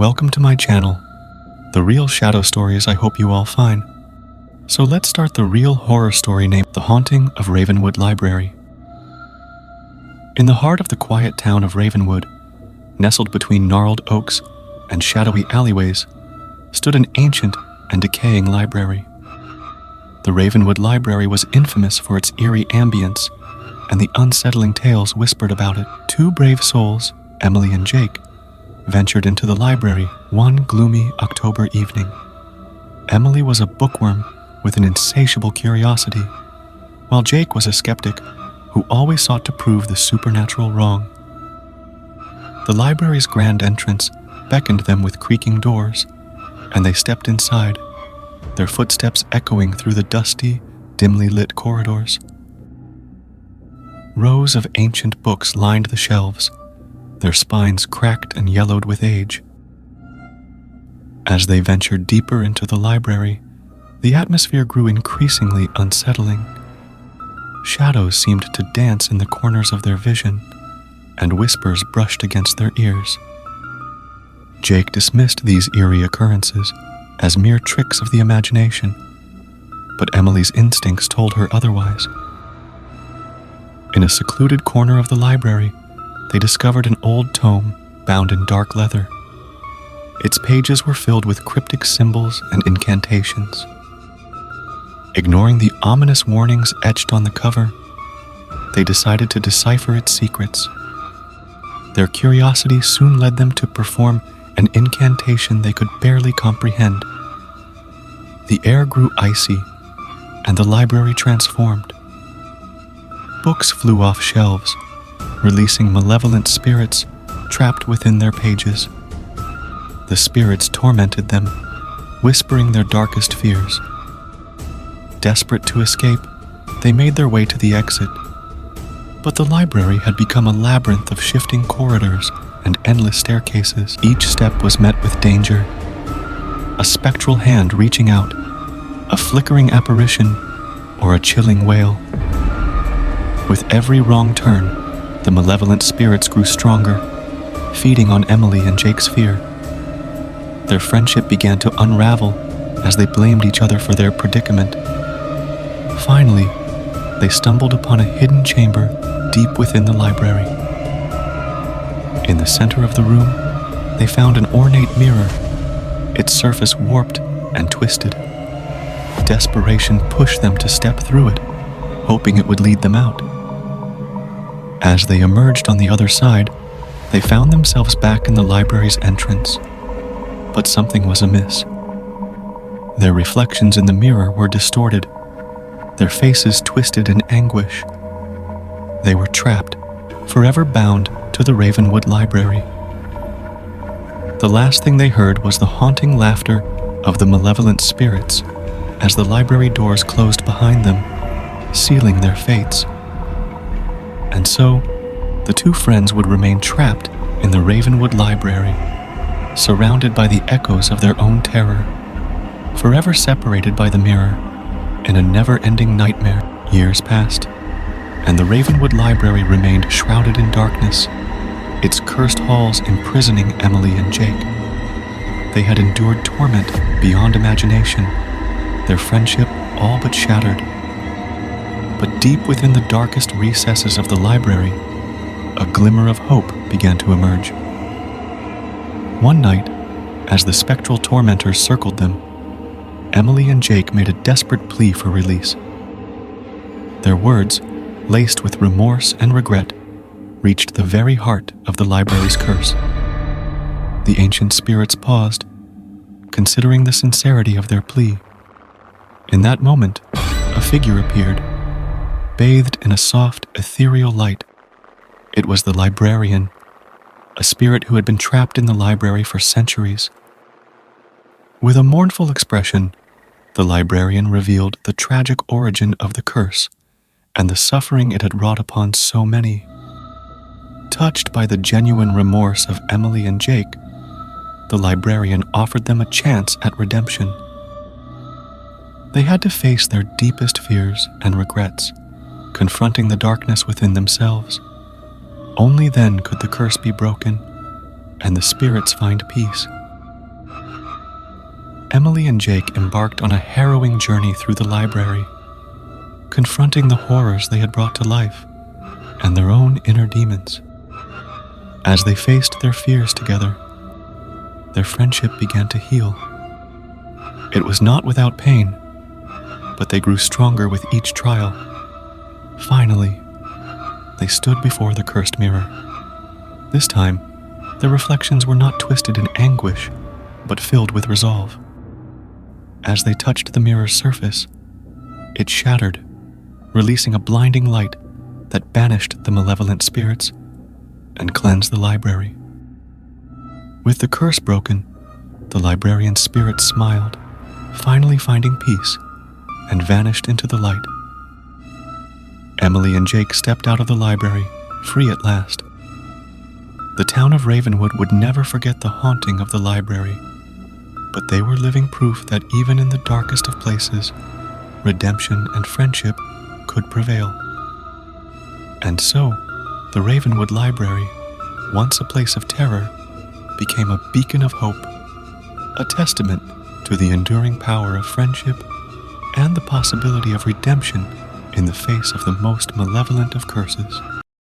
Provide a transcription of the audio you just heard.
welcome to my channel. The real shadow stories I hope you all find. So let's start the real horror story named The Haunting of Ravenwood Library. In the heart of the quiet town of Ravenwood, nestled between gnarled oaks and shadowy alleyways, stood an ancient and decaying library. The Ravenwood Library was infamous for its eerie ambience and the unsettling tales whispered about it. Two brave souls, Emily and Jake, ventured into the library one gloomy October evening. Emily was a bookworm with an insatiable curiosity, while Jake was a skeptic who always sought to prove the supernatural wrong. The library's grand entrance beckoned them with creaking doors, and they stepped inside, their footsteps echoing through the dusty, dimly lit corridors. Rows of ancient books lined the shelves, their spines cracked and yellowed with age. As they ventured deeper into the library, the atmosphere grew increasingly unsettling. Shadows seemed to dance in the corners of their vision, and whispers brushed against their ears. Jake dismissed these eerie occurrences as mere tricks of the imagination, but Emily's instincts told her otherwise. In a secluded corner of the library, they discovered an old tome bound in dark leather. Its pages were filled with cryptic symbols and incantations. Ignoring the ominous warnings etched on the cover, they decided to decipher its secrets. Their curiosity soon led them to perform an incantation they could barely comprehend. The air grew icy, and the library transformed. Books flew off shelves, releasing malevolent spirits trapped within their pages. The spirits tormented them, whispering their darkest fears. Desperate to escape, they made their way to the exit. But the library had become a labyrinth of shifting corridors and endless staircases. Each step was met with danger. A spectral hand reaching out, a flickering apparition, or a chilling wail. With every wrong turn, the malevolent spirits grew stronger, feeding on Emily and Jake's fear. Their friendship began to unravel as they blamed each other for their predicament. Finally, they stumbled upon a hidden chamber deep within the library. In the center of the room, they found an ornate mirror, its surface warped and twisted. Desperation pushed them to step through it, hoping it would lead them out. As they emerged on the other side, they found themselves back in the library's entrance. But something was amiss. Their reflections in the mirror were distorted, their faces twisted in anguish. They were trapped, forever bound to the Ravenwood Library. The last thing they heard was the haunting laughter of the malevolent spirits as the library doors closed behind them, sealing their fates. And so, the two friends would remain trapped in the Ravenwood Library, surrounded by the echoes of their own terror, forever separated by the mirror in a never-ending nightmare. Years passed, and the Ravenwood Library remained shrouded in darkness, its cursed halls imprisoning Emily and Jake. They had endured torment beyond imagination, their friendship all but shattered. But deep within the darkest recesses of the library, a glimmer of hope began to emerge. One night, as the spectral tormentors circled them, Emily and Jake made a desperate plea for release. Their words, laced with remorse and regret, reached the very heart of the library's curse. The ancient spirits paused, considering the sincerity of their plea. In that moment, a figure appeared, bathed in a soft, ethereal light. It was the librarian, a spirit who had been trapped in the library for centuries. With a mournful expression, the librarian revealed the tragic origin of the curse and the suffering it had wrought upon so many. Touched by the genuine remorse of Emily and Jake, the librarian offered them a chance at redemption. They had to face their deepest fears and regrets, confronting the darkness within themselves. Only then could the curse be broken and the spirits find peace. Emily and Jake embarked on a harrowing journey through the library, confronting the horrors they had brought to life and their own inner demons. As they faced their fears together, their friendship began to heal. It was not without pain, but they grew stronger with each trial. Finally, they stood before the cursed mirror. This time, their reflections were not twisted in anguish, but filled with resolve. As they touched the mirror's surface, it shattered, releasing a blinding light that banished the malevolent spirits and cleansed the library. With the curse broken, the librarian's spirit smiled, finally finding peace, and vanished into the light. Emily and Jake stepped out of the library, free at last. The town of Ravenwood would never forget the haunting of the library, but they were living proof that even in the darkest of places, redemption and friendship could prevail. And so, the Ravenwood Library, once a place of terror, became a beacon of hope, a testament to the enduring power of friendship and the possibility of redemption in the face of the most malevolent of curses.